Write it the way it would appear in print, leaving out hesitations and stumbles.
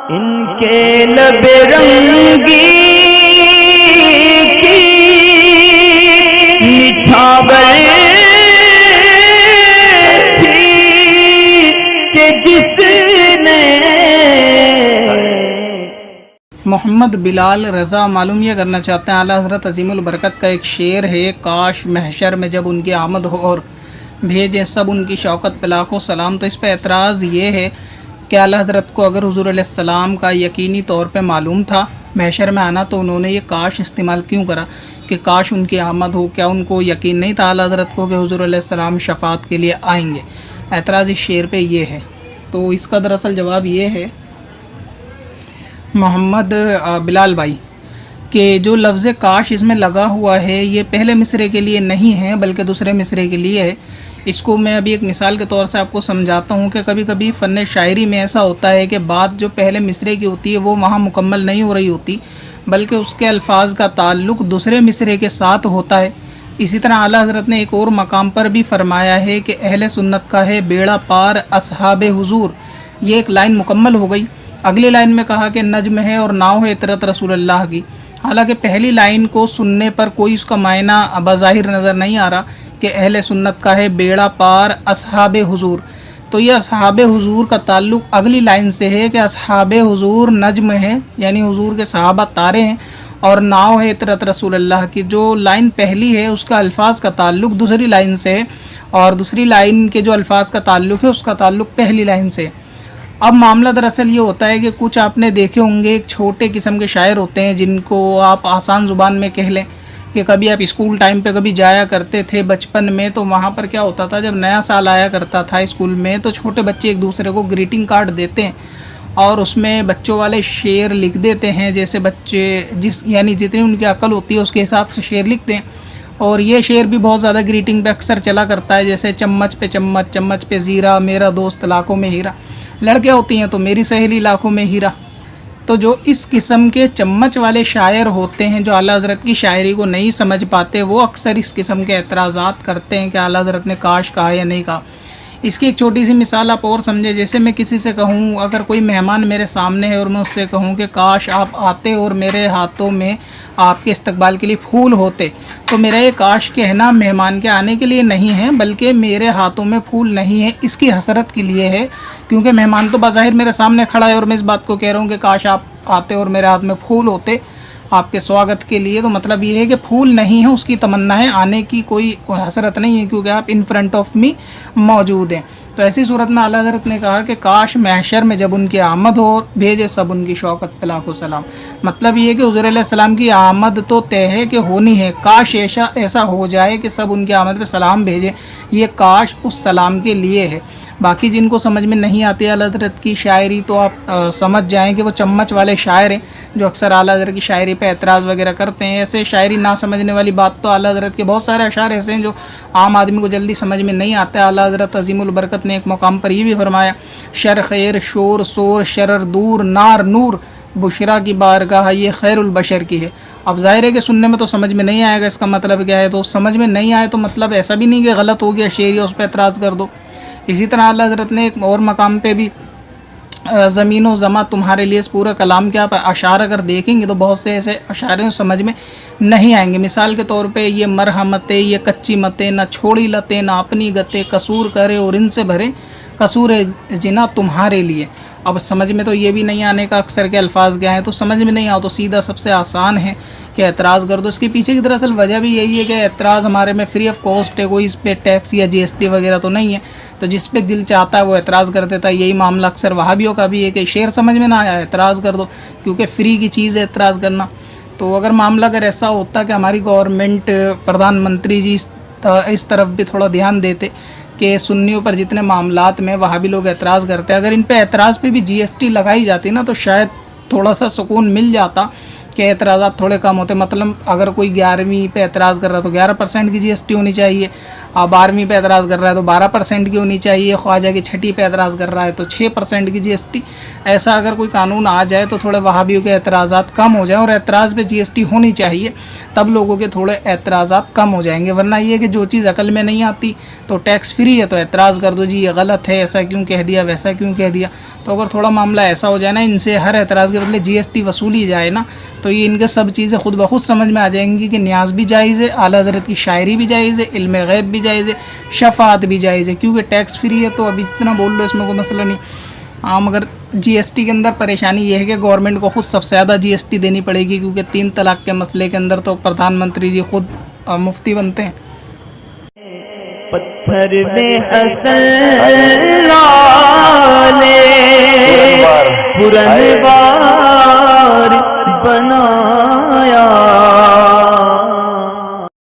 इनके लबे रंगी की निछावर थी कि जिसने मोहम्मद बिलाल रज़ा मालूम यह करना चाहते हैं, आला हज़रत अज़ीमुल बरकत का एक शेर है, काश महशर में जब उनकी आमद हो और भेजें सब उनकी शौकत पे लाखों सलाम। तो इस पर एतराज़ ये है कि आला हज़रत को अगर हुज़ूर अलैहिस्सलाम का यकीनी तौर पे मालूम था महशर में आना, तो उन्होंने ये काश इस्तेमाल क्यों करा कि काश उनकी आमद हो। क्या उनको यकीन नहीं था आला हज़रत को कि हुज़ूर अलैहिस्सलाम शफ़ात के लिए आएंगे? एतराज़ इस शेर पे ये है। तो इसका दरअसल जवाब ये है मोहम्मद बिलाल भाई कि जो लफ्ज़ काश इसमें लगा हुआ है ये पहले मिसरे के लिए नहीं है बल्कि दूसरे मिसरे के लिए है। इसको मैं अभी एक मिसाल के तौर से आपको समझाता हूँ कि कभी कभी फ़न शायरी में ऐसा होता है कि बात जो पहले मिसरे की होती है वो वहाँ मुकम्मल नहीं हो रही होती, बल्कि उसके अल्फाज का ताल्लुक़ दूसरे मिसरे के साथ होता है। इसी तरह आला हज़रत ने एक और मकाम पर भी फरमाया है कि अहले सुन्नत का है बेड़ा पार असहाबे हुजूर। ये एक लाइन मुकम्मल हो गई। अगली लाइन में कहा कि नज्म है और नाव है इतरत रसूलुल्लाह की। हालांकि पहली लाइन को सुनने पर कोई उसका मायना बज़ाहिर नज़र नहीं आ रहा कि अहले सुन्नत का है बेड़ा पार असहाबे हुजूर। तो ये असहाबे हुजूर का ताल्लुक़ अगली लाइन से है कि असहाबे हुजूर नज्म है, यानी हुजूर के सहाबा तारे हैं, और नाव है इतरत रसूलुल्लाह की। जो लाइन पहली है उसका अल्फाज का ताल्लुक़ दूसरी लाइन से है और दूसरी लाइन के जो अल्फाज का ताल्लुक़ है उसका ताल्लुक़ पहली लाइन से। अब मामला दरअसल ये होता है कि कुछ आपने देखे होंगे एक छोटे किस्म के शायर होते हैं जिनको आप आसान ज़ुबान में कह लें कि कभी आप स्कूल टाइम पे कभी जाया करते थे बचपन में, तो वहाँ पर क्या होता था जब नया साल आया करता था स्कूल में तो छोटे बच्चे एक दूसरे को ग्रीटिंग कार्ड देते हैं और उसमें बच्चों वाले शेर लिख देते हैं। जैसे बच्चे यानी जितनी उनकी अकल होती है उसके हिसाब से शेर लिखते हैं, और ये शेर भी बहुत ज़्यादा ग्रीटिंग पे अक्सर चला करता है, जैसे चम्मच पे चम्मच, चम्मच पे ज़ीरा, मेरा दोस्त लाखों में हीरा। लड़के होती हैं तो मेरी सहेली लाखों में हीरा। तो जो इस किस्म के चम्मच वाले शायर होते हैं जो आला हज़रत की शायरी को नहीं समझ पाते, वो अक्सर इस किस्म के एतराज़ात करते हैं कि आला हज़रत ने काश कहा या नहीं कहा। इसकी एक छोटी सी मिसाल आप और समझे। जैसे मैं किसी से कहूँ, अगर कोई मेहमान मेरे सामने है और मैं उससे कहूँ कि काश आप आते और मेरे हाथों में आपके इस्तकबाल के लिए फूल होते, तो मेरा ये काश कहना मेहमान के आने के लिए नहीं है बल्कि मेरे हाथों में फूल नहीं है इसकी हसरत के लिए है, क्योंकि मेहमान तो बाज़ाहिर मेरे सामने खड़ा है और मैं इस बात को कह रहा हूँ कि काश आप आते और मेरे हाथ में फूल होते आपके स्वागत के लिए। तो मतलब ये है कि फूल नहीं है, उसकी तमन्ना है, आने की कोई हसरत नहीं है क्योंकि आप इन फ्रंट ऑफ मी मौजूद हैं। तो ऐसी सूरत में आला हज़रत ने कहा कि काश महशर में जब उनकी आमद हो भेजे सब उनकी शौकत पे लाखों सलाम। मतलब ये है कि हुज़ूर अलैहिस्सलाम की आमद तो तय है कि होनी है, काश ऐसा हो जाए कि सब उनकी आमद पे सलाम भेजें। ये काश उस सलाम के लिए है। बाकी जिनको समझ में नहीं आती आला हज़रत की शायरी तो आप समझ जाएं कि वो चम्मच वाले शायर हैं जो अक्सर आला हज़रत की शायरी पे एतराज़ वगैरह करते हैं। ऐसे शायरी ना समझने वाली बात तो आला हज़रत के बहुत सारे अशार ऐसे हैं जो आम आदमी को जल्दी समझ में नहीं आते। आला हज़रत अज़ीमुल बरकत ने एक मकाम पर ये भी फरमाया, शर खैर शोर शोर शरर दूर नार नूर बुशरा की बारगाह ये खैरुल बशर की है। अब ज़ाहिर है कि सुनने में तो समझ में नहीं आएगा इसका मतलब क्या है, तो समझ में नहीं आए तो मतलब ऐसा भी नहीं कि गलत हो गया शेर या उस पर एतराज़ कर दो। इसी तरह आला हज़रत ने एक और मकाम पे भी ज़मीन व ज़मा तुम्हारे लिए इस पूरा कलाम के आप अशार अगर देखेंगे तो बहुत से ऐसे अशारे समझ में नहीं आएंगे। मिसाल के तौर पे ये मरहमतें ये कच्ची मतें ना छोड़ी लतें ना अपनी गतें कसूर करे और इनसे भरे कसूर जिना तुम्हारे लिए। अब समझ में तो ये भी नहीं आने का अक्सर के अल्फाज क्या हैं, तो समझ में नहीं आओ तो सीधा सबसे आसान है कि एतराज़ कर दो। इसके पीछे की दरअसल वजह भी यही है कि एतराज़ हमारे में फ्री ऑफ कॉस्ट है, कोई इस पर टैक्स या GST वगैरह तो नहीं है, तो जिस पे दिल चाहता है वो एतराज़ कर देता है। यही मामला अक्सर वहाबियों का भी है कि शेर समझ में ना आया एतराज़ कर दो, क्योंकि फ्री की चीज़ है एतराज़ करना। तो अगर मामला अगर ऐसा होता कि हमारी गवर्नमेंट प्रधानमंत्री जी इस तरफ भी थोड़ा ध्यान देते कि सुन्नियों पर जितने मामलात में वहाबी लोग एतराज़ करते हैं, अगर इन पे एतराज़ पे भी GST लगाई जाती ना तो शायद थोड़ा सा सुकून मिल जाता के एतराज़ात थोड़े कम होते। मतलब अगर कोई 11वीं पे एतराज़ कर रहा है तो 11% की GST होनी चाहिए, और 12वीं पे एतराज़ कर रहा है तो 12% की होनी चाहिए, ख्वाजा की 6ठी पे एतराज़ कर रहा है तो 6% की GST। ऐसा अगर कोई कानून आ जाए तो थोड़े वहाबियों के एतराज़ात कम हो जाए, और एतराज़ पे GST होनी चाहिए, तब लोगों के थोड़े एतराज़ात कम हो जाएंगे। वरना ये कि जो चीज़ अकल में नहीं आती तो टैक्स फ्री है तो एतराज़ कर दो, जी ये गलत है, ऐसा क्यों कह दिया, वैसा क्यों कह दिया। तो अगर थोड़ा मामला ऐसा हो जाए ना, इनसे हर एतराज़ के बदले GST वसूली जाए ना, तो ये इनके सब चीज़ें खुद ब खुद समझ में आ जाएंगी कि न्याज भी जायज़ है, आला हज़रत की शायरी भी जायज़ है, इल्म गैब भी जायज़ है, शफ़ाअत भी जायज़ है, क्योंकि टैक्स फ्री है। तो अभी जितना बोल लो इसमें कोई मसला नहीं। मगर GST के अंदर परेशानी ये है कि गवर्नमेंट को खुद सबसे ज़्यादा GST देनी पड़ेगी, क्योंकि 3 तलाक के मसले के अंदर तो प्रधानमंत्री जी खुद मुफ्ती बनते हैं। पत्थर में हसन लाले पुरनवार बना